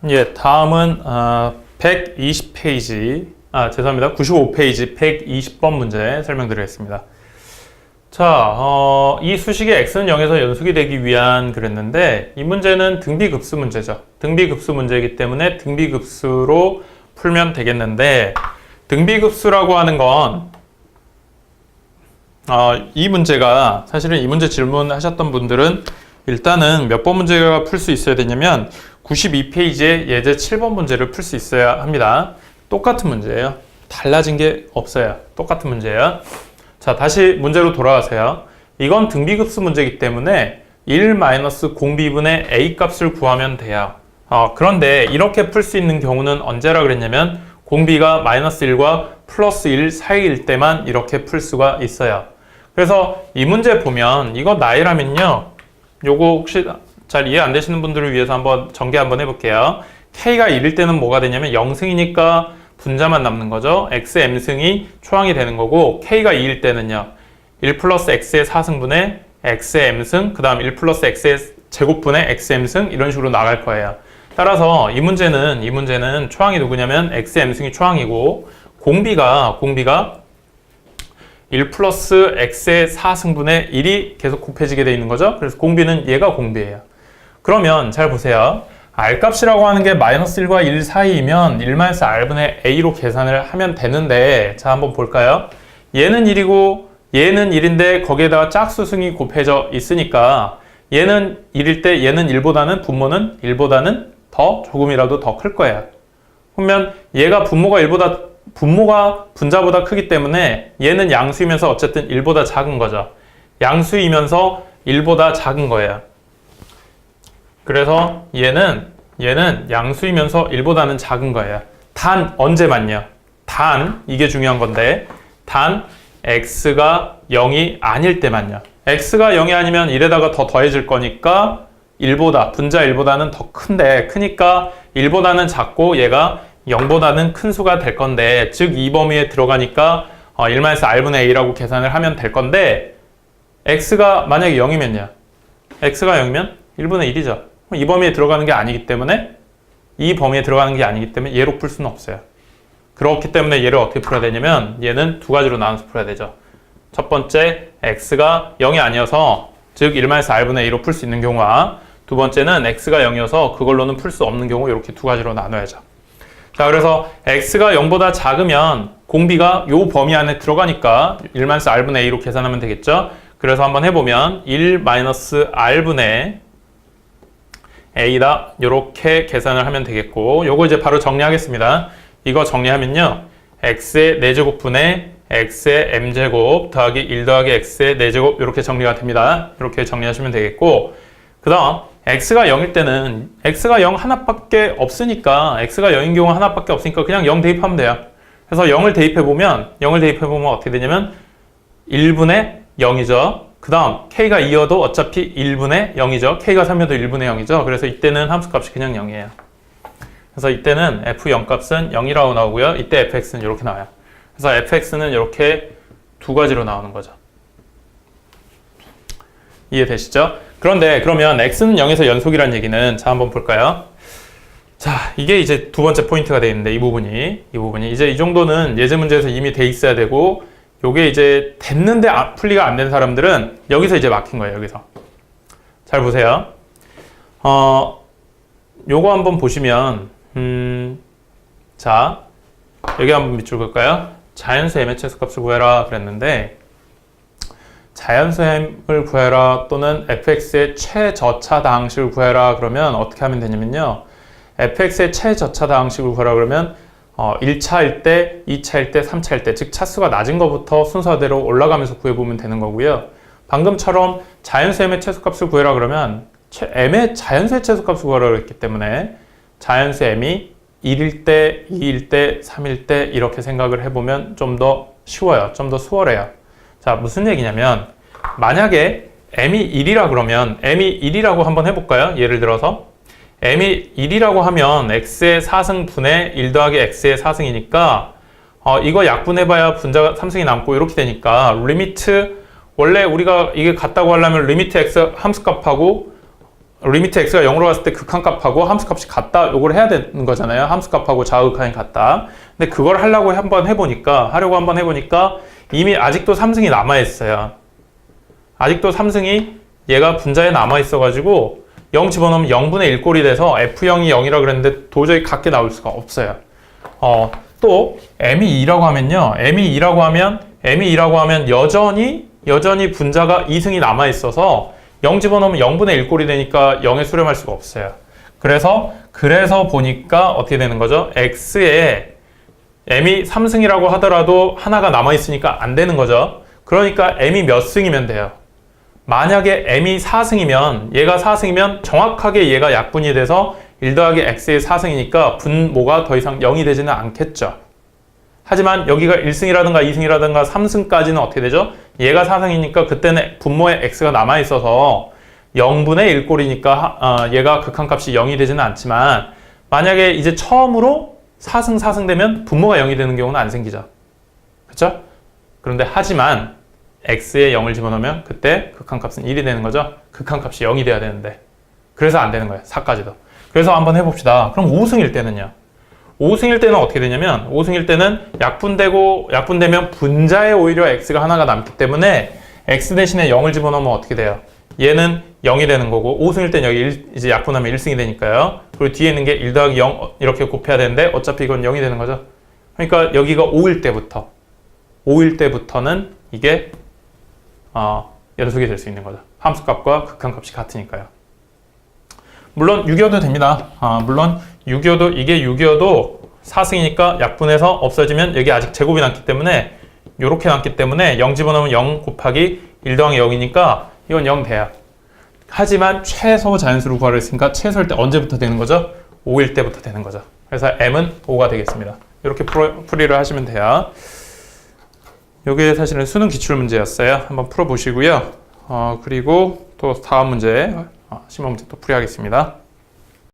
예, 다음은 120페이지, 죄송합니다. 95페이지 120번 문제 설명드리겠습니다. 자, 이 수식의 x는 0에서 연속이 되기 위한 그랬는데 이 문제는 등비급수 문제죠. 등비급수 문제이기 때문에 등비급수로 풀면 되겠는데 등비급수라고 하는 건 이 문제가 사실은 이 문제 질문하셨던 분들은 일단은 몇 번 문제가 풀 수 있어야 되냐면 92페이지에 예제 7번 문제를 풀 수 있어야 합니다. 똑같은 문제예요. 달라진 게 없어요. 똑같은 문제예요. 자, 다시 문제로 돌아가세요. 이건 등비급수 문제이기 때문에 1-공비분의 a 값을 구하면 돼요. 그런데 이렇게 풀 수 있는 경우는 언제라 그랬냐면 공비가 -1과 +1 사이일 때만 이렇게 풀 수가 있어요. 그래서 이 문제 보면 이거 나이라면요. 요거 혹시 잘 이해 안 되시는 분들을 위해서 한번 전개 한번 해볼게요. k가 1일 때는 뭐가 되냐면 0승이니까 분자만 남는 거죠. x m승이 초항이 되는 거고 k가 2일 때는요. 1 플러스 x의 4승분의 x의 m승 그 다음 1 플러스 x의 제곱분의 xm승 이런 식으로 나갈 거예요. 따라서 이 문제는 초항이 누구냐면 x m승이 초항이고 공비가 1 플러스 x의 4승분의 1이 계속 곱해지게 되어 있는 거죠. 그래서 공비는 얘가 공비예요. 그러면 잘 보세요. r값이라고 하는 게 -1과 1 사이이면 1-r분의 a로 계산을 하면 되는데 자 한번 볼까요? 얘는 1이고 얘는 1인데 거기에다가 짝수승이 곱해져 있으니까 얘는 1일 때 얘는 1보다는 분모는 1보다는 더 조금이라도 더 클 거예요. 그러면 얘가 분모가 분자보다 크기 때문에 얘는 양수이면서 어쨌든 1보다 작은 거죠. 양수이면서 1보다 작은 거예요. 그래서 얘는 양수이면서 1보다는 작은 거예요. 단 언제만요? 단 이게 중요한 건데 단 x가 0이 아닐 때만요. x가 0이 아니면 1에다가 더 더해질 거니까 분자 1보다는 더 크니까 1보다는 작고 얘가 0보다는 큰 수가 될 건데 즉 이 범위에 들어가니까 1-r분의 a라고 계산을 하면 될 건데 x가 만약에 0이면요. x가 0이면 1분의 1이죠. 이 범위에 들어가는 게 아니기 때문에 얘로 풀 수는 없어요. 그렇기 때문에 얘를 어떻게 풀어야 되냐면 얘는 두 가지로 나눠서 풀어야 되죠. 첫 번째 x가 0이 아니어서 즉 1-r분의 a로 풀 수 있는 경우와 두 번째는 x가 0이어서 그걸로는 풀 수 없는 경우 이렇게 두 가지로 나눠야죠. 자, 그래서 x가 0보다 작으면 공비가 요 범위 안에 들어가니까 1-r분의 a로 계산하면 되겠죠. 그래서 한번 해보면 1-r분의 a다 이렇게 계산을 하면 되겠고 요거 이제 바로 정리하겠습니다. 이거 정리하면요. x의 4제곱분의 x의 m제곱 더하기 1 더하기 x의 4제곱 이렇게 정리가 됩니다. 이렇게 정리하시면 되겠고 그 다음 x가 0일 때는 x가 0 하나밖에 없으니까 x가 0인 경우 하나밖에 없으니까 그냥 0 대입하면 돼요. 그래서 0을 대입해보면 어떻게 되냐면 1분의 0이죠. 그 다음 k가 2여도 어차피 1분의 0이죠. k가 3여도 1분의 0이죠. 그래서 이때는 함수값이 그냥 0이에요. 그래서 이때는 f0 값은 0이라고 나오고요. 이때 fx는 이렇게 나와요. 그래서 fx는 이렇게 두 가지로 나오는 거죠. 이해되시죠? 그런데 그러면 x는 0에서 연속이라는 얘기는 자 한번 볼까요? 자, 이게 이제 두 번째 포인트가 되어 있는데 이 부분이 이제 이 정도는 예제 문제에서 이미 돼 있어야 되고 요게 이제 됐는데 풀리가 안 된 사람들은 여기서 이제 막힌 거예요. 여기서 잘 보세요. 요거 한번 보시면 자 여기 한번 밑줄 그을까요? 자연수 m의 최소값을 구해라 그랬는데 자연수 m을 구해라 또는 fx의 최저차다항식을 구해라 그러면 어떻게 하면 되냐면요. fx의 최저차다항식을 구해라 그러면 1차일 때, 2차일 때, 3차일 때 즉 차수가 낮은 것부터 순서대로 올라가면서 구해보면 되는 거고요. 방금처럼 자연수 m의 최소값을 구해라 그러면 m의 자연수의 최소값을 구하라 그랬기 때문에 자연수 m이 1일 때, 2일 때, 3일 때 이렇게 생각을 해보면 좀 더 쉬워요. 좀 더 수월해요. 자, 무슨 얘기냐면 만약에 m이 1이라 그러면 m이 1이라고 한번 해볼까요? 예를 들어서 m이 1이라고 하면 x의 4승분의 1 더하기 x의 4승이니까 이거 약분해봐야 분자가 3승이 남고 이렇게 되니까 리미트 원래 우리가 이게 같다고 하려면 리미트 x 함수값하고 리미트 x가 0으로 갔을 때 극한값하고 함수값이 같다 요걸 해야 되는 거잖아요. 함수값하고 좌우극한이 같다. 근데 그걸 하려고 한번 해보니까 이미 아직도 3승이 남아있어요. 아직도 3승이 얘가 분자에 남아있어가지고 0 집어넣으면 0분의 1꼴이 돼서 F0이 0이라고 그랬는데 도저히 같게 나올 수가 없어요. 또 m이 2라고 하면 여전히 분자가 2승이 남아있어서 0 집어넣으면 0분의 1꼴이 되니까 0에 수렴할 수가 없어요. 그래서 보니까 어떻게 되는 거죠? x에 m이 3승이라고 하더라도 하나가 남아있으니까 안 되는 거죠. 그러니까 m이 몇 승이면 돼요? 만약에 m이 4승이면 얘가 4승이면 정확하게 얘가 약분이 돼서 1 더하기 x의 4승이니까 분모가 더 이상 0이 되지는 않겠죠. 하지만 여기가 1승이라든가 2승이라든가 3승까지는 어떻게 되죠? 얘가 4승이니까 그때는 분모에 x가 남아있어서 0분의 1꼴이니까 얘가 극한값이 0이 되지는 않지만 만약에 이제 처음으로 4승 되면 분모가 0이 되는 경우는 안 생기죠. 그렇죠? 그런데 하지만 x에 0을 집어넣으면 그때 극한값은 1이 되는 거죠. 극한값이 0이 돼야 되는데 그래서 안 되는 거예요. 4까지도. 그래서 한번 해봅시다. 그럼 5승일 때는요? 5승일 때는 어떻게 되냐면 5승일 때는 약분되면 분자에 오히려 x가 하나가 남기 때문에 x 대신에 0을 집어넣으면 어떻게 돼요? 얘는 0이 되는 거고 5승일 때는 여기 이제 약분하면 1승이 되니까요. 그리고 뒤에 있는 게 1 더하기 0 이렇게 곱해야 되는데 어차피 이건 0이 되는 거죠. 그러니까 여기가 5일 때부터는 이게 연속이 될 수 있는 거죠. 함수값과 극한값이 같으니까요. 물론 6이어도 됩니다. 물론 6이어도 4승이니까 약분해서 없어지면 여기 아직 제곱이 남기 때문에 요렇게 남기 때문에 0 집어넣으면 0 곱하기 1 더하기 0이니까 이건 0 돼요. 하지만 최소 자연수를 구하려 했으니까 최소일 때 언제부터 되는 거죠? 5일 때부터 되는 거죠. 그래서 m은 5가 되겠습니다. 이렇게 풀이를 하시면 돼요. 이게 사실은 수능 기출 문제였어요. 한번 풀어보시고요. 그리고 또 다음 문제, 시험 문제 또 풀이하겠습니다.